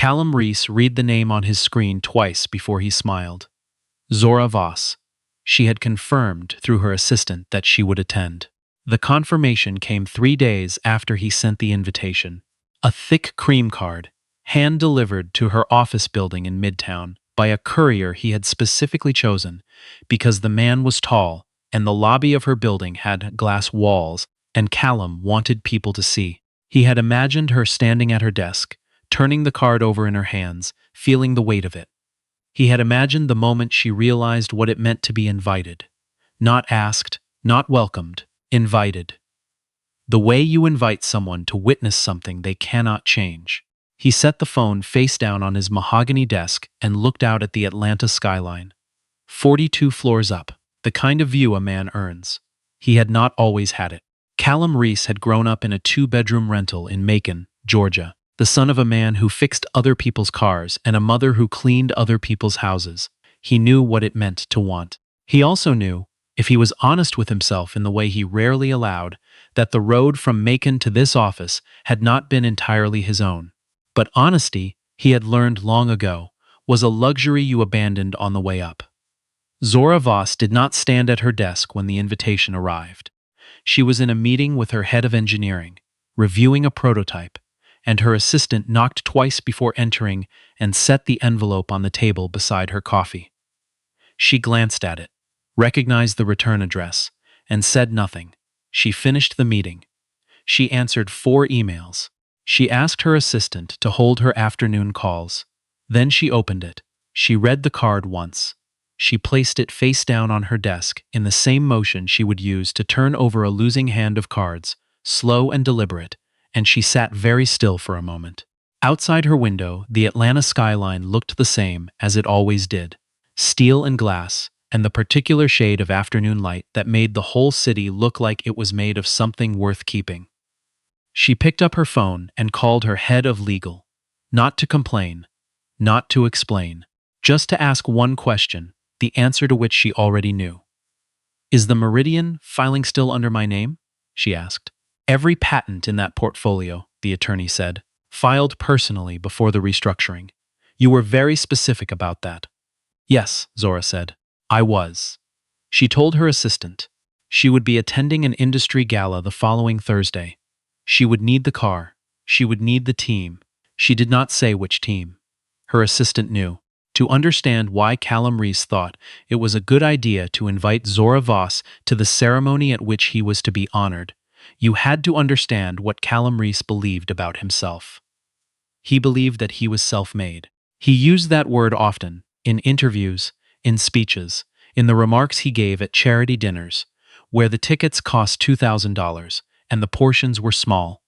Callum Reese read the name on his screen twice before he smiled. Zora Voss. She had confirmed through her assistant that she would attend. The confirmation came 3 days after he sent the invitation. A thick cream card, hand-delivered to her office building in Midtown by a courier he had specifically chosen because the man was tall and the lobby of her building had glass walls and Callum wanted people to see. He had imagined her standing at her desk, turning the card over in her hands, feeling the weight of it. He had imagined the moment she realized what it meant to be invited. Not asked, not welcomed, invited. The way you invite someone to witness something they cannot change. He set the phone face down on his mahogany desk and looked out at the Atlanta skyline. 42 floors up, the kind of view a man earns. He had not always had it. Callum Reese had grown up in a 2-bedroom rental in Macon, Georgia, the son of a man who fixed other people's cars and a mother who cleaned other people's houses. He knew what it meant to want. He also knew, if he was honest with himself in the way he rarely allowed, that the road from Macon to this office had not been entirely his own. But honesty, he had learned long ago, was a luxury you abandoned on the way up. Zora Voss did not stand at her desk when the invitation arrived. She was in a meeting with her head of engineering, reviewing a prototype, and her assistant knocked twice before entering and set the envelope on the table beside her coffee. She glanced at it, recognized the return address, and said nothing. She finished the meeting. She answered 4 emails. She asked her assistant to hold her afternoon calls. Then she opened it. She read the card once. She placed it face down on her desk in the same motion she would use to turn over a losing hand of cards, slow and deliberate, and she sat very still for a moment. Outside her window, the Atlanta skyline looked the same as it always did. Steel and glass, and the particular shade of afternoon light that made the whole city look like it was made of something worth keeping. She picked up her phone and called her head of legal. Not to complain, not to explain, just to ask one question, the answer to which she already knew. "Is the Meridian filing still under my name?" she asked. "Every patent in that portfolio," the attorney said, "filed personally before the restructuring. You were very specific about that." "Yes," Zora said. "I was." She told her assistant. She would be attending an industry gala the following Thursday. She would need the car. She would need the team. She did not say which team. Her assistant knew. To understand why Callum Reese thought it was a good idea to invite Zora Voss to the ceremony at which he was to be honored, you had to understand what Callum Reese believed about himself. He believed that he was self-made. He used that word often, in interviews, in speeches, in the remarks he gave at charity dinners, where the tickets cost $2,000 and the portions were small.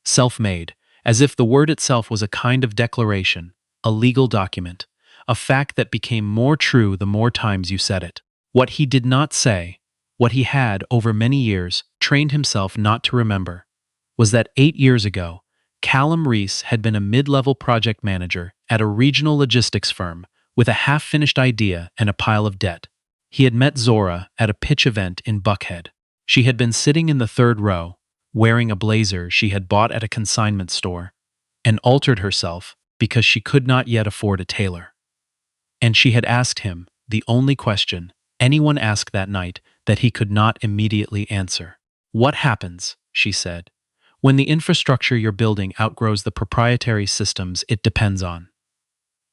Self-made, as if the word itself was a kind of declaration, a legal document, a fact that became more true the more times you said it. What he did not say, what he had, over many years, trained himself not to remember, was that 8 years ago, Callum Reese had been a mid-level project manager at a regional logistics firm with a half-finished idea and a pile of debt. He had met Zora at a pitch event in Buckhead. She had been sitting in the 3rd row, wearing a blazer she had bought at a consignment store, and altered herself because she could not yet afford a tailor. And she had asked him the only question anyone asked that night that he could not immediately answer. "What happens," she said, "when the infrastructure you're building outgrows the proprietary systems it depends on?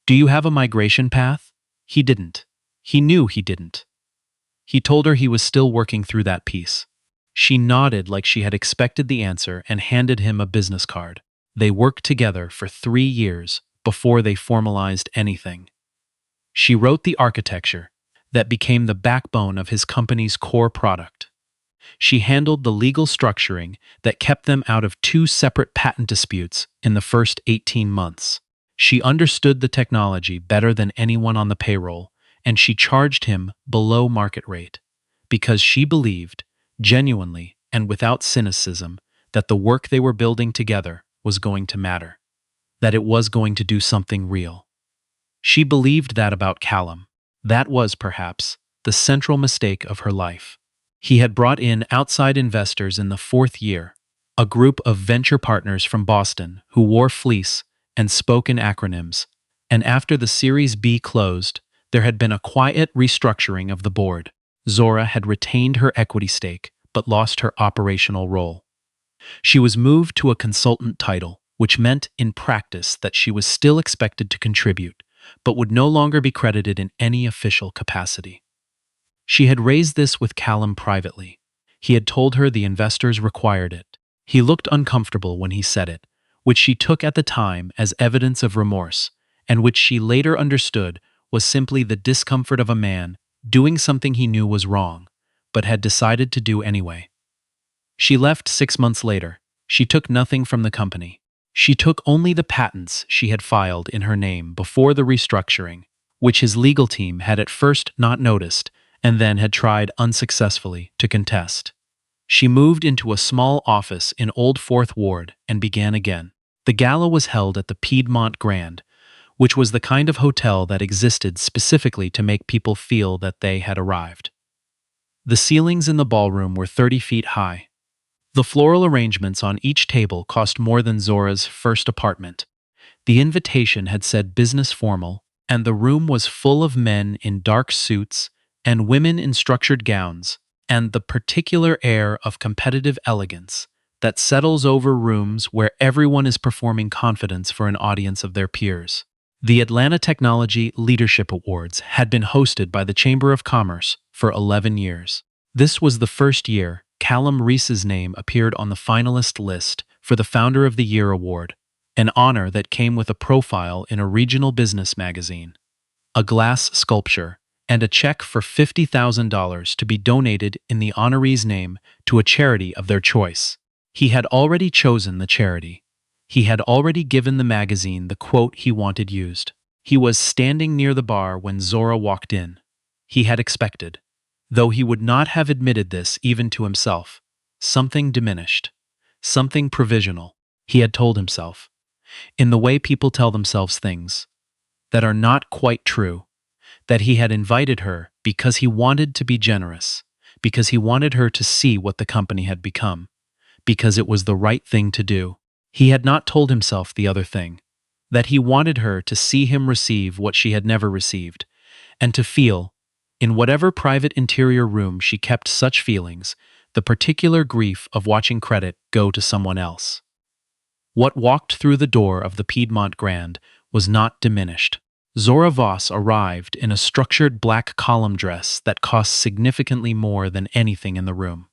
Do you have a migration path?" He didn't. He knew he didn't. He told her he was still working through that piece. She nodded like she had expected the answer and handed him a business card. They worked together for 3 years before they formalized anything. She wrote the architecture that became the backbone of his company's core product. She handled the legal structuring that kept them out of 2 separate patent disputes in the first 18 months. She understood the technology better than anyone on the payroll, and she charged him below market rate because she believed, genuinely and without cynicism, that the work they were building together was going to matter, that it was going to do something real. She believed that about Callum. That was, perhaps, the central mistake of her life. He had brought in outside investors in the 4th year, a group of venture partners from Boston who wore fleece and spoke in acronyms. And after the Series B closed, there had been a quiet restructuring of the board. Zora had retained her equity stake, but lost her operational role. She was moved to a consultant title, which meant in practice that she was still expected to contribute, but would no longer be credited in any official capacity. She had raised this with Callum privately. He had told her the investors required it. He looked uncomfortable when he said it, which she took at the time as evidence of remorse, and which she later understood was simply the discomfort of a man doing something he knew was wrong, but had decided to do anyway. She left 6 months later. She took nothing from the company. She took only the patents she had filed in her name before the restructuring, which his legal team had at first not noticed and then had tried unsuccessfully to contest. She moved into a small office in Old Fourth Ward and began again. The gala was held at the Piedmont Grand, which was the kind of hotel that existed specifically to make people feel that they had arrived. The ceilings in the ballroom were 30 feet high. The floral arrangements on each table cost more than Zora's first apartment. The invitation had said business formal, and the room was full of men in dark suits and women in structured gowns, and the particular air of competitive elegance that settles over rooms where everyone is performing confidence for an audience of their peers. The Atlanta Technology Leadership Awards had been hosted by the Chamber of Commerce for 11 years. This was the first year Callum Reese's name appeared on the finalist list for the Founder of the Year award, an honor that came with a profile in a regional business magazine, a glass sculpture, and a check for $50,000 to be donated in the honoree's name to a charity of their choice. He had already chosen the charity. He had already given the magazine the quote he wanted used. He was standing near the bar when Zora walked in. He had expected, though he would not have admitted this even to himself, something diminished, something provisional, he had told himself, in the way people tell themselves things that are not quite true, that he had invited her because he wanted to be generous, because he wanted her to see what the company had become, because it was the right thing to do. He had not told himself the other thing, that he wanted her to see him receive what she had never received, and to feel, in whatever private interior room she kept such feelings, the particular grief of watching credit go to someone else. What walked through the door of the Piedmont Grand was not diminished. Zora Voss arrived in a structured black column dress that cost significantly more than anything in the room.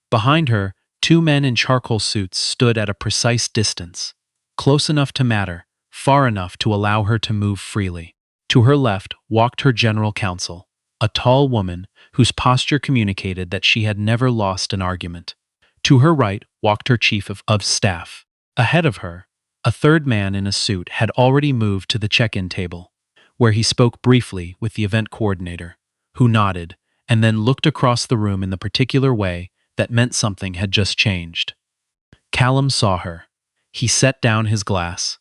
Behind her, 2 men in charcoal suits stood at a precise distance, close enough to matter, far enough to allow her to move freely. To her left walked her general counsel, a tall woman whose posture communicated that she had never lost an argument. To her right walked her chief of staff. Ahead of her, a third man in a suit had already moved to the check-in table, where he spoke briefly with the event coordinator, who nodded and then looked across the room in the particular way that meant something had just changed. Callum saw her. He set down his glass.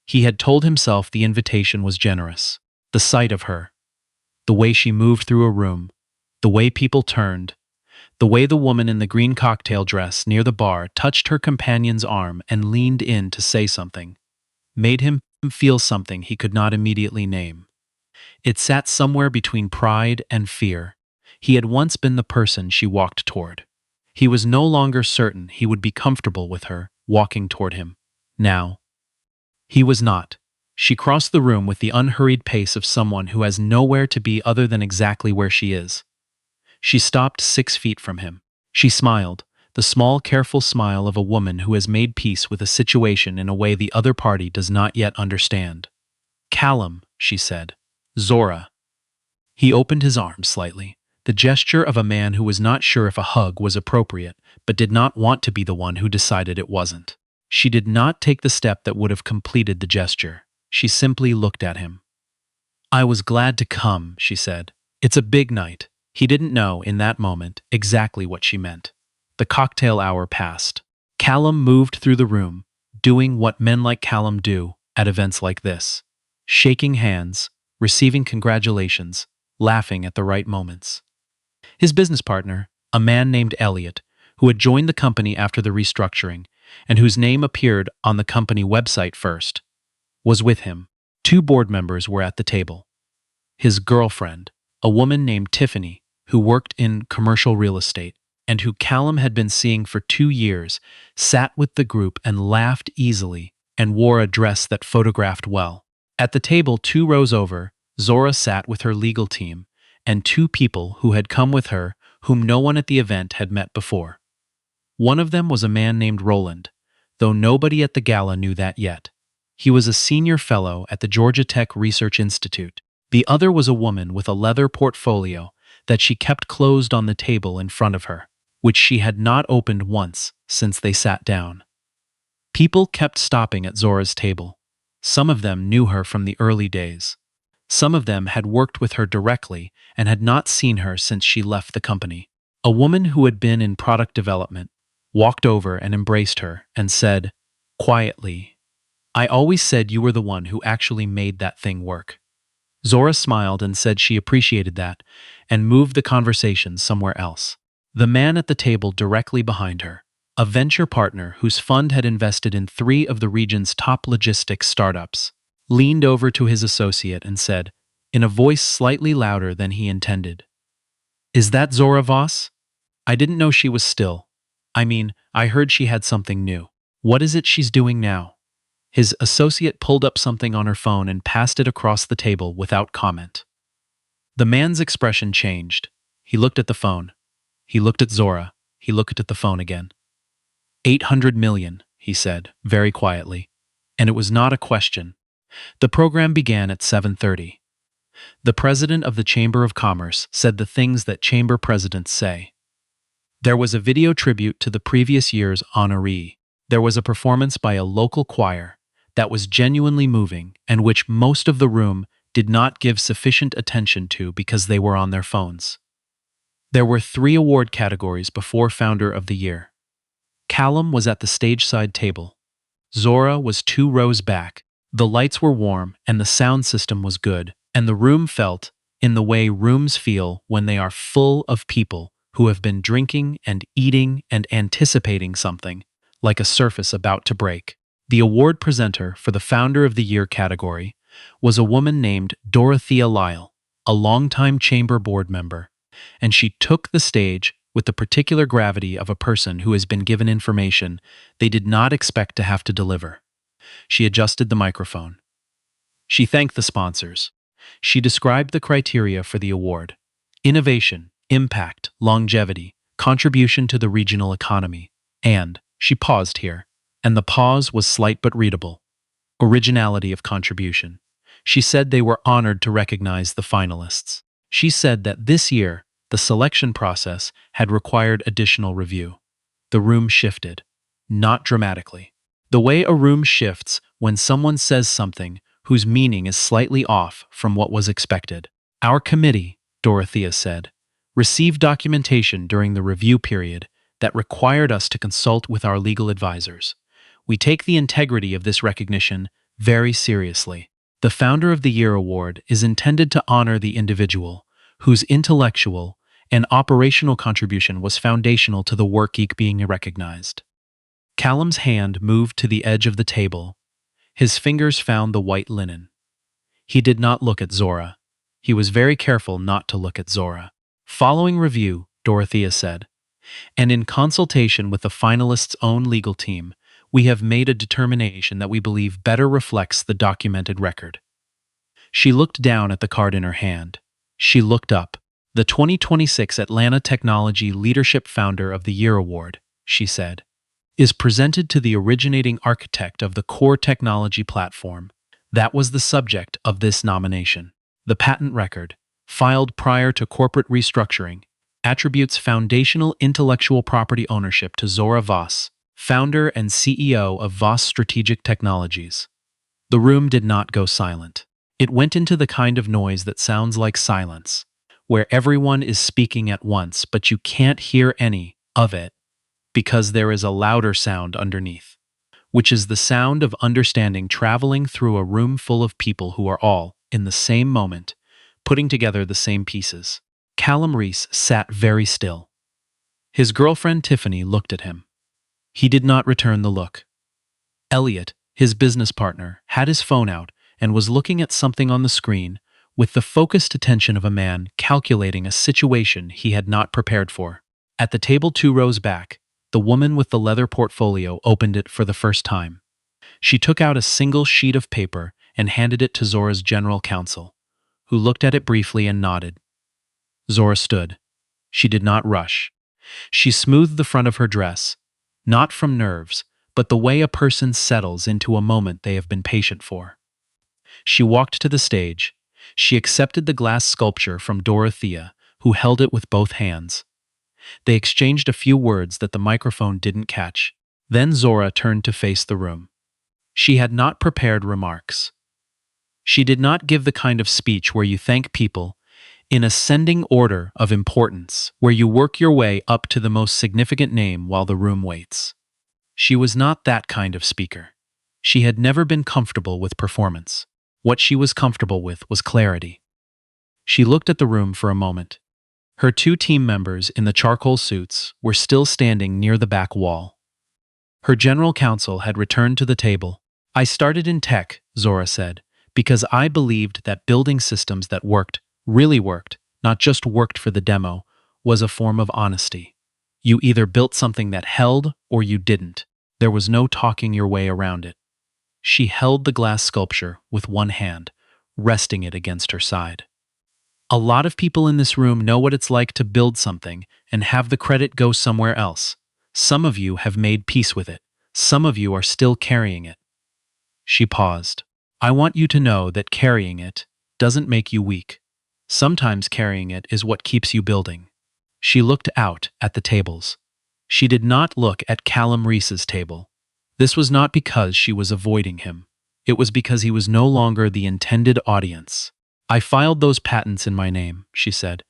He had told himself the invitation was generous. The sight of her, the way she moved through a room, the way people turned, the way the woman in the green cocktail dress near the bar touched her companion's arm and leaned in to say something, made him feel something he could not immediately name. It sat somewhere between pride and fear. He had once been the person she walked toward. He was no longer certain he would be comfortable with her walking toward him. Now, he was not. She crossed the room with the unhurried pace of someone who has nowhere to be other than exactly where she is. She stopped 6 feet from him. She smiled, the small, careful smile of a woman who has made peace with a situation in a way the other party does not yet understand. "Callum," she said. "Zora." He opened his arms slightly, the gesture of a man who was not sure if a hug was appropriate, but did not want to be the one who decided it wasn't. She did not take the step that would have completed the gesture. She simply looked at him. "I was glad to come," she said. "It's a big night." He didn't know, in that moment, exactly what she meant. The cocktail hour passed. Callum moved through the room, doing what men like Callum do at events like this. Shaking hands, receiving congratulations, laughing at the right moments. His business partner, a man named Elliot, who had joined the company after the restructuring, and whose name appeared on the company website first, was with him. Two board members were at the table. His girlfriend, a woman named Tiffany, who worked in commercial real estate, and who Callum had been seeing for 2 years, sat with the group and laughed easily and wore a dress that photographed well. At the table 2 rows over, Zora sat with her legal team and two people who had come with her whom no one at the event had met before. One of them was a man named Roland, though nobody at the gala knew that yet. He was a senior fellow at the Georgia Tech Research Institute. The other was a woman with a leather portfolio that she kept closed on the table in front of her, which she had not opened once since they sat down. People kept stopping at Zora's table. Some of them knew her from the early days. Some of them had worked with her directly and had not seen her since she left the company. A woman who had been in product development walked over and embraced her and said, quietly, "I always said you were the one who actually made that thing work." Zora smiled and said she appreciated that and moved the conversation somewhere else. The man at the table directly behind her, a venture partner whose fund had invested in 3 of the region's top logistics startups, leaned over to his associate and said, in a voice slightly louder than he intended, "Is that Zora Voss? I didn't know she was still. I heard she had something new. What is it she's doing now?" His associate pulled up something on her phone and passed it across the table without comment. The man's expression changed. He looked at the phone. He looked at Zora. He looked at the phone again. 800 million, he said, very quietly. And it was not a question. The program began at 7:30. The president of the Chamber of Commerce said the things that chamber presidents say. There was a video tribute to the previous year's honoree. There was a performance by a local choir that was genuinely moving and which most of the room did not give sufficient attention to because they were on their phones. There were 3 award categories before Founder of the Year. Callum was at the stage-side table. Zora was 2 rows back. The lights were warm and the sound system was good, and the room felt in the way rooms feel when they are full of people who have been drinking and eating and anticipating something, like a surface about to break. The award presenter for the Founder of the Year category was a woman named Dorothea Lyle, a longtime chamber board member, and she took the stage with the particular gravity of a person who has been given information they did not expect to have to deliver. She adjusted the microphone. She thanked the sponsors. She described the criteria for the award: innovation, impact, longevity, contribution to the regional economy, and, she paused here, and the pause was slight but readable, originality of contribution. She said they were honored to recognize the finalists. She said that this year, the selection process had required additional review. The room shifted, not dramatically. The way a room shifts when someone says something whose meaning is slightly off from what was expected. Our committee, Dorothea said, received documentation during the review period that required us to consult with our legal advisors. We take the integrity of this recognition very seriously. The Founder of the Year award is intended to honor the individual whose intellectual and operational contribution was foundational to the work being recognized. Callum's hand moved to the edge of the table. His fingers found the white linen. He did not look at Zora. He was very careful not to look at Zora. Following review, Dorothea said, and in consultation with the finalists' own legal team, we have made a determination that we believe better reflects the documented record. She looked down at the card in her hand. She looked up. The 2026 Atlanta Technology Leadership Founder of the Year Award, she said, is presented to the originating architect of the core technology platform. That was the subject of this nomination. The patent record, filed prior to corporate restructuring, attributes foundational intellectual property ownership to Zora Voss, founder and CEO of Voss Strategic Technologies. The room did not go silent. It went into the kind of noise that sounds like silence, where everyone is speaking at once but you can't hear any of it because there is a louder sound underneath, which is the sound of understanding traveling through a room full of people who are all, in the same moment, putting together the same pieces. Callum Reese sat very still. His girlfriend Tiffany looked at him. He did not return the look. Elliot, His business partner had his phone out and was looking at something on the screen with the focused attention of a man calculating a situation he had not prepared for. At the table 2 rows back, the woman with the leather portfolio opened it for the first time. She took out a single sheet of paper and handed it to Zora's general counsel, who looked at it briefly and nodded. Zora stood. She did not rush. She smoothed the front of her dress, not from nerves, but the way a person settles into a moment they have been patient for. She walked to the stage. She accepted the glass sculpture from Dorothea, who held it with both hands. They exchanged a few words that the microphone didn't catch. Then Zora turned to face the room. She had not prepared remarks. She did not give the kind of speech where you thank people in ascending order of importance, where you work your way up to the most significant name while the room waits. She was not that kind of speaker. She had never been comfortable with performance. What she was comfortable with was clarity. She looked at the room for a moment. Her 2 team members in the charcoal suits were still standing near the back wall. Her general counsel had returned to the table. "I started in tech," Zora said, "because I believed that building systems that worked, really worked, not just worked for the demo, was a form of honesty. You either built something that held or you didn't. There was no talking your way around it." She held the glass sculpture with one hand, resting it against her side. "A lot of people in this room know what it's like to build something and have the credit go somewhere else. Some of you have made peace with it. Some of you are still carrying it." She paused. "I want you to know that carrying it doesn't make you weak. Sometimes carrying it is what keeps you building." She looked out at the tables. She did not look at Callum Reese's table. This was not because she was avoiding him. It was because he was no longer the intended audience. "I filed those patents in my name," she said,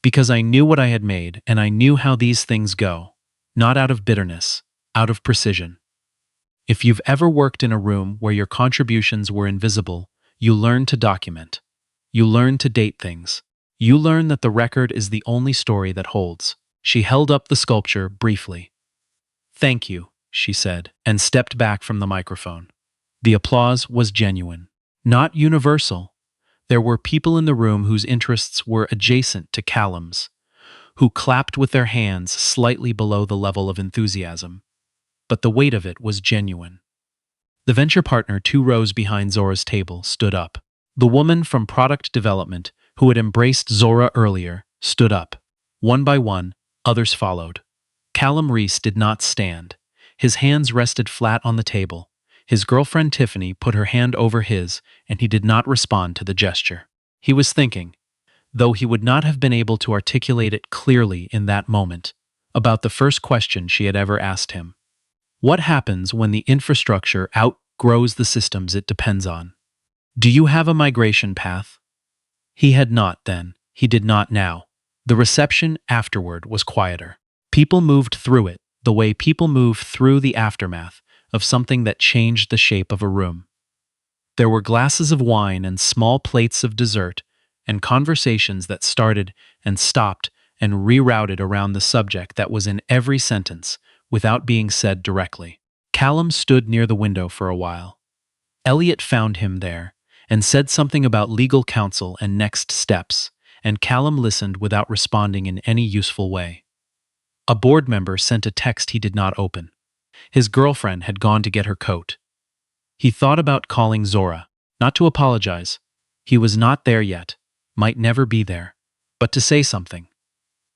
"because I knew what I had made and I knew how these things go. Not out of bitterness, out of precision. If you've ever worked in a room where your contributions were invisible, you learn to document. You learn to date things. You learn that the record is the only story that holds." She held up the sculpture briefly. "Thank you," she said, and stepped back from the microphone. The applause was genuine, not universal. There were people in the room whose interests were adjacent to Callum's, who clapped with their hands slightly below the level of enthusiasm. But the weight of it was genuine. The venture partner 2 rows behind Zora's table stood up. The woman from product development, who had embraced Zora earlier, stood up. One by one, others followed. Callum Reese did not stand. His hands rested flat on the table. His girlfriend Tiffany put her hand over his, and he did not respond to the gesture. He was thinking, though he would not have been able to articulate it clearly in that moment, about the first question she had ever asked him. What happens when the infrastructure outgrows the systems it depends on? Do you have a migration path? He had not then. He did not now. The reception afterward was quieter. People moved through it, the way people move through the aftermath of something that changed the shape of a room. There were glasses of wine and small plates of dessert, and conversations that started and stopped and rerouted around the subject that was in every sentence without being said directly. Callum stood near the window for a while. Elliot found him there and said something about legal counsel and next steps, and Callum listened without responding in any useful way. A board member sent a text he did not open. His girlfriend had gone to get her coat. He thought about calling Zora, not to apologize. He was not there yet, might never be there, but to say something.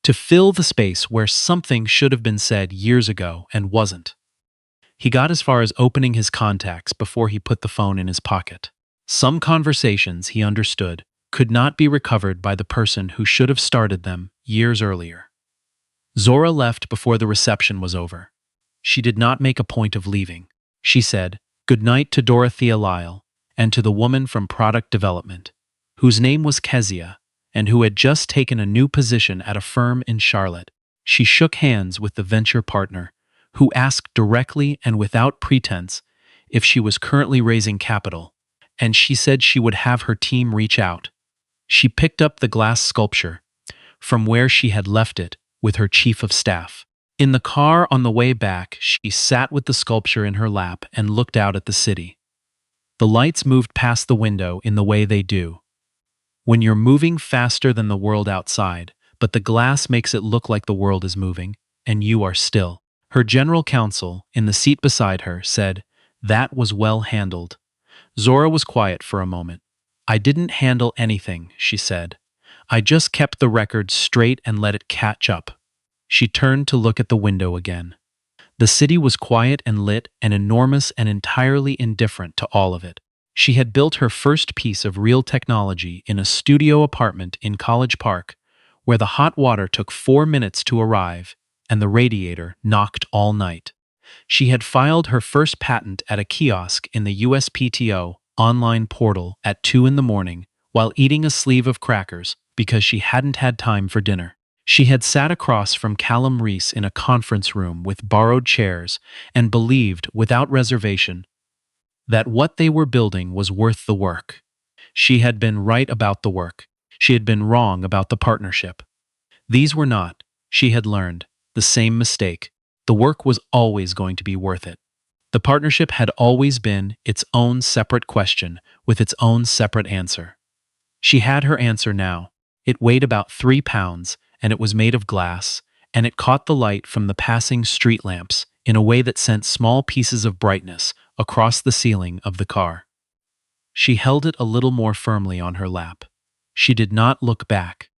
To fill the space where something should have been said years ago and wasn't. He got as far as opening his contacts before he put the phone in his pocket. Some conversations, he understood, could not be recovered by the person who should have started them years earlier. Zora left before the reception was over. She did not make a point of leaving. She said good night to Dorothea Lyle and to the woman from product development, whose name was Kezia, and who had just taken a new position at a firm in Charlotte. She shook hands with the venture partner, who asked directly and without pretense if she was currently raising capital, and she said she would have her team reach out. She picked up the glass sculpture from where she had left it with her chief of staff. In the car on the way back, she sat with the sculpture in her lap and looked out at the city. The lights moved past the window in the way they do. When you're moving faster than the world outside, but the glass makes it look like the world is moving, and you are still. Her general counsel, in the seat beside her, said, "That was well handled." Zora was quiet for a moment. "I didn't handle anything," she said. "I just kept the record straight and let it catch up." She turned to look at the window again. The city was quiet and lit and enormous and entirely indifferent to all of it. She had built her first piece of real technology in a studio apartment in College Park, where the hot water took 4 minutes to arrive and the radiator knocked all night. She had filed her first patent at a kiosk in the USPTO online portal at 2 in the morning while eating a sleeve of crackers because she hadn't had time for dinner. She had sat across from Callum Reese in a conference room with borrowed chairs and believed, without reservation, that what they were building was worth the work. She had been right about the work. She had been wrong about the partnership. These were not, she had learned, the same mistake. The work was always going to be worth it. The partnership had always been its own separate question with its own separate answer. She had her answer now. It weighed about 3 pounds, and it was made of glass, and it caught the light from the passing street lamps in a way that sent small pieces of brightness across the ceiling of the car. She held it a little more firmly on her lap. She did not look back.